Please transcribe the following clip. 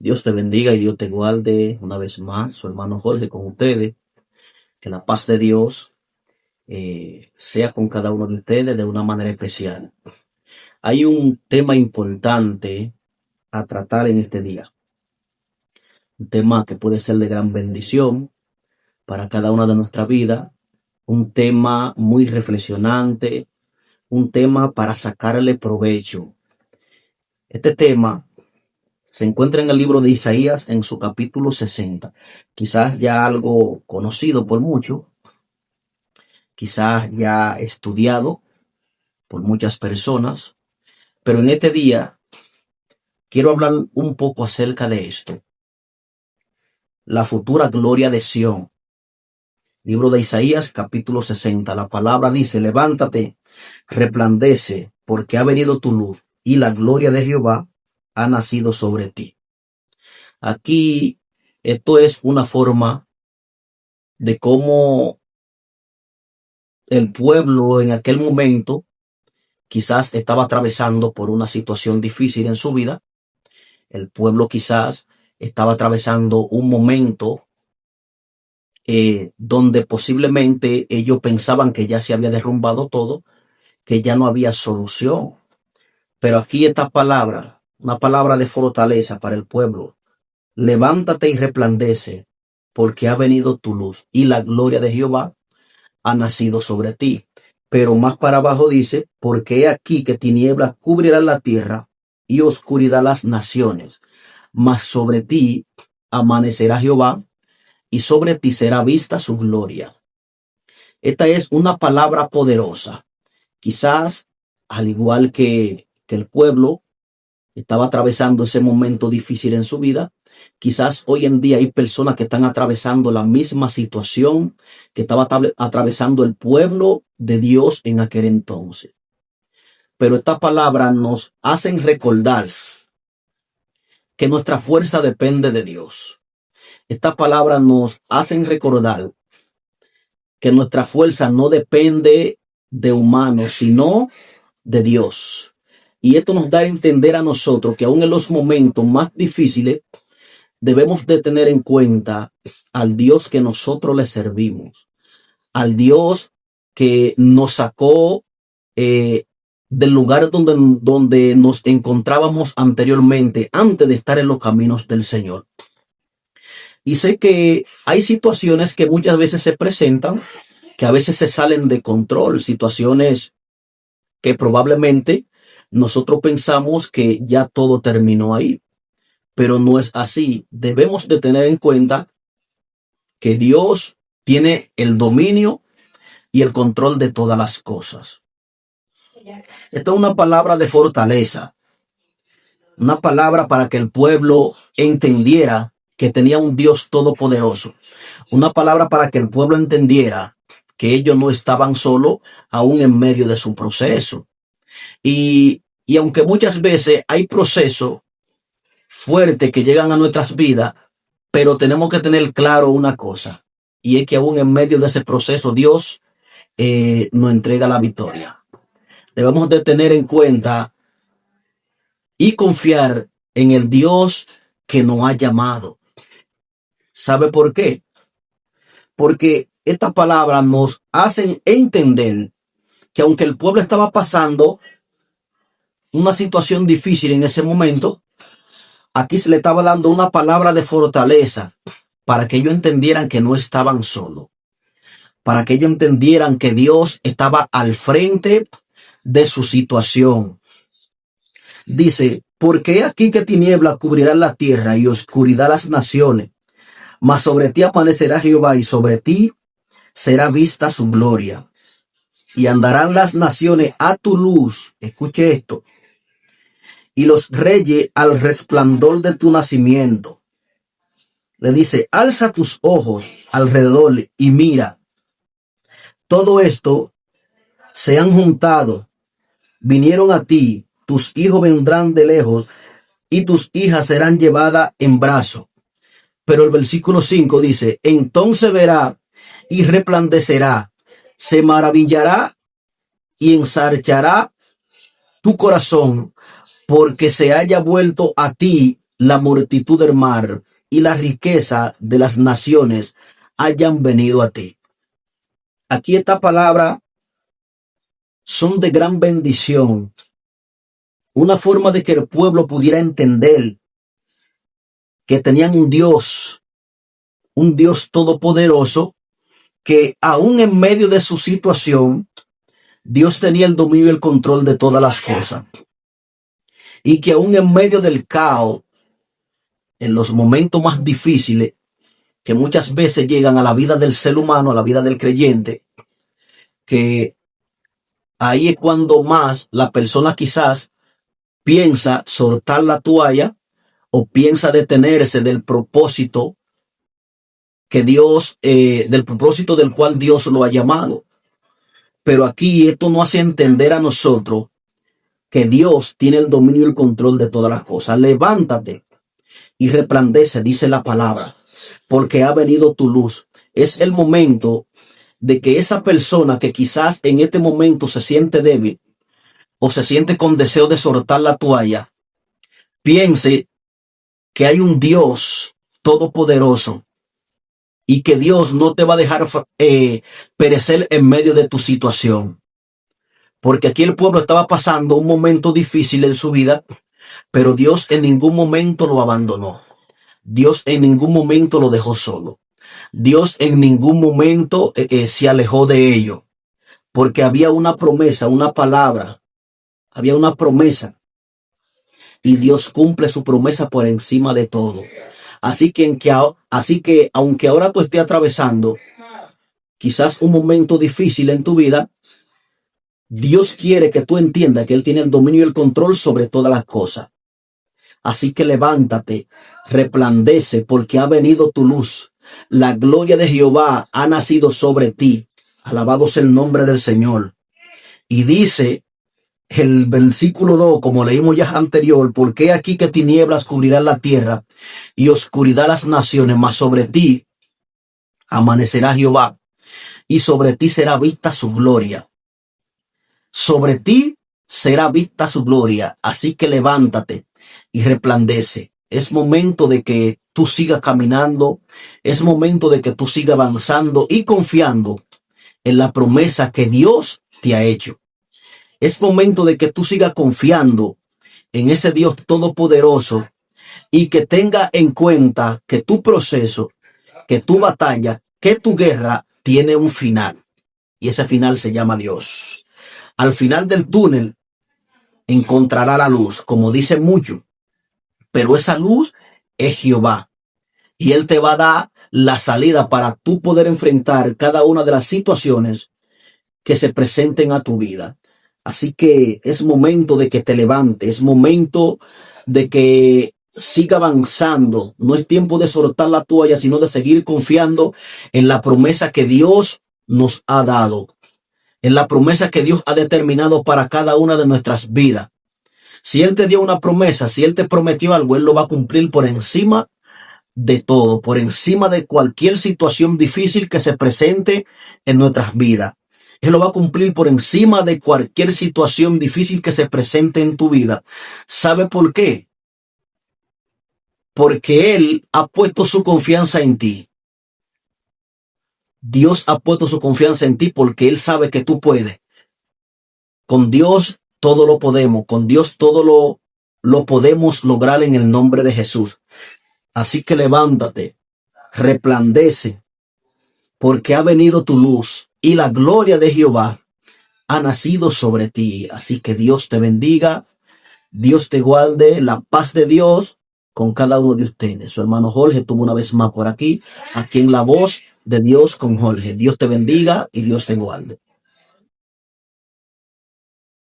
Dios te bendiga y Dios te guarde una vez más. Su hermano Jorge con ustedes. Que la paz de Dios sea con cada uno de ustedes de una manera especial. Hay un tema importante a tratar en este día. Un tema que puede ser de gran bendición para cada una de nuestras vidas. Un tema muy reflexionante. Un tema para sacarle provecho. Este tema se encuentra en el libro de Isaías en su capítulo 60. Quizás ya algo conocido por muchos, quizás ya estudiado por muchas personas, pero en este día quiero hablar un poco acerca de esto. La futura gloria de Sión. Libro de Isaías capítulo 60. La palabra dice: levántate, resplandece, porque ha venido tu luz y la gloria de Jehová ha nacido sobre ti. Aquí esto es una forma de cómo el pueblo en aquel momento quizás estaba atravesando por una situación difícil en su vida. El pueblo quizás estaba atravesando un momento donde posiblemente ellos pensaban que ya se había derrumbado todo, que ya no había solución. Pero aquí esta palabra, una palabra de fortaleza para el pueblo: levántate y resplandece, porque ha venido tu luz y la gloria de Jehová ha nacido sobre ti. Pero más para abajo dice: porque he aquí que tinieblas cubrirán la tierra y oscuridad las naciones, mas sobre ti amanecerá Jehová y sobre ti será vista su gloria. Esta es una palabra poderosa. Quizás, al igual que el pueblo estaba atravesando ese momento difícil en su vida, quizás hoy en día hay personas que están atravesando la misma situación que estaba atravesando el pueblo de Dios en aquel entonces. Pero esta palabra nos hacen recordar que nuestra fuerza depende de Dios. Esta palabra nos hacen recordar que nuestra fuerza no depende de humanos, sino de Dios. Y esto nos da a entender a nosotros que aún en los momentos más difíciles debemos de tener en cuenta al Dios que nosotros le servimos, al Dios que nos sacó del lugar donde nos encontrábamos anteriormente, antes de estar en los caminos del Señor. Y sé que hay situaciones que muchas veces se presentan, que a veces se salen de control, situaciones que probablemente nosotros pensamos que ya todo terminó ahí, pero no es así. Debemos de tener en cuenta que Dios tiene el dominio y el control de todas las cosas. Esta es una palabra de fortaleza, una palabra para que el pueblo entendiera que tenía un Dios todopoderoso, una palabra para que el pueblo entendiera que ellos no estaban solos aún en medio de su proceso. Y aunque muchas veces hay procesos fuertes que llegan a nuestras vidas, pero tenemos que tener claro una cosa, y es que aún en medio de ese proceso Dios nos entrega la victoria. Debemos de tener en cuenta y confiar en el Dios que nos ha llamado. ¿Sabe por qué? Porque estas palabras nos hacen entender que aunque el pueblo estaba pasando una situación difícil en ese momento, aquí se le estaba dando una palabra de fortaleza para que ellos entendieran que no estaban solos, para que ellos entendieran que Dios estaba al frente de su situación. Dice: porque he aquí que tinieblas cubrirán la tierra y oscuridad las naciones, mas sobre ti aparecerá Jehová y sobre ti será vista su gloria. Y andarán las naciones a tu luz, escuche esto, y los reyes al resplandor de tu nacimiento. Le dice: alza tus ojos alrededor y mira. Todo esto se han juntado, vinieron a ti, tus hijos vendrán de lejos y tus hijas serán llevadas en brazo. Pero el versículo 5 dice: entonces verá y resplandecerá, se maravillará y ensanchará tu corazón, porque se haya vuelto a ti la multitud del mar y la riqueza de las naciones hayan venido a ti. Aquí esta palabra son de gran bendición. Una forma de que el pueblo pudiera entender que tenían un Dios todopoderoso, que aún en medio de su situación, Dios tenía el dominio y el control de todas las cosas. Y que aún en medio del caos, en los momentos más difíciles, que muchas veces llegan a la vida del ser humano, a la vida del creyente, que ahí es cuando más la persona quizás piensa soltar la toalla o piensa detenerse del propósito que Dios, del propósito del cual Dios lo ha llamado. Pero aquí esto nos hace entender a nosotros que Dios tiene el dominio y el control de todas las cosas. Levántate y resplandece, dice la palabra, porque ha venido tu luz. Es el momento de que esa persona que quizás en este momento se siente débil o se siente con deseo de soltar la toalla, piense que hay un Dios todopoderoso y que Dios no te va a dejar perecer en medio de tu situación. Porque aquí el pueblo estaba pasando un momento difícil en su vida, pero Dios en ningún momento lo abandonó. Dios en ningún momento lo dejó solo. Dios en ningún momento se alejó de ello. Porque había una promesa, una palabra, había una promesa. Y Dios cumple su promesa por encima de todo. Así que aunque ahora tú estés atravesando quizás un momento difícil en tu vida, Dios quiere que tú entiendas que Él tiene el dominio y el control sobre todas las cosas. Así que levántate, resplandece, porque ha venido tu luz. La gloria de Jehová ha nacido sobre ti. Alabado sea el nombre del Señor. Y dice el versículo 2, como leímos ya anterior, porque aquí que tinieblas cubrirán la tierra y oscuridad las naciones, mas sobre ti amanecerá Jehová y sobre ti será vista su gloria. Sobre ti será vista su gloria. Así que levántate y resplandece. Es momento de que tú sigas caminando. Es momento de que tú sigas avanzando y confiando en la promesa que Dios te ha hecho. Es momento de que tú sigas confiando en ese Dios todopoderoso y que tenga en cuenta que tu proceso, que tu batalla, que tu guerra tiene un final. Y ese final se llama Dios. Al final del túnel encontrará la luz, como dicen muchos, pero esa luz es Jehová. Y Él te va a dar la salida para tú poder enfrentar cada una de las situaciones que se presenten a tu vida. Así que es momento de que te levantes, es momento de que siga avanzando. No es tiempo de soltar la toalla, sino de seguir confiando en la promesa que Dios nos ha dado, en la promesa que Dios ha determinado para cada una de nuestras vidas. Si Él te dio una promesa, si Él te prometió algo, Él lo va a cumplir por encima de todo, por encima de cualquier situación difícil que se presente en nuestras vidas. Él lo va a cumplir por encima de cualquier situación difícil que se presente en tu vida. ¿Sabe por qué? Porque Él ha puesto su confianza en ti. Dios ha puesto su confianza en ti porque Él sabe que tú puedes. Con Dios todo lo podemos. Con Dios todo lo podemos lograr en el nombre de Jesús. Así que levántate, resplandece, porque ha venido tu luz y la gloria de Jehová ha nacido sobre ti. Así que Dios te bendiga, Dios te guarde, la paz de Dios con cada uno de ustedes. Su hermano Jorge estuvo una vez más por aquí en La Voz de Dios con Jorge. Dios te bendiga y Dios te guarde.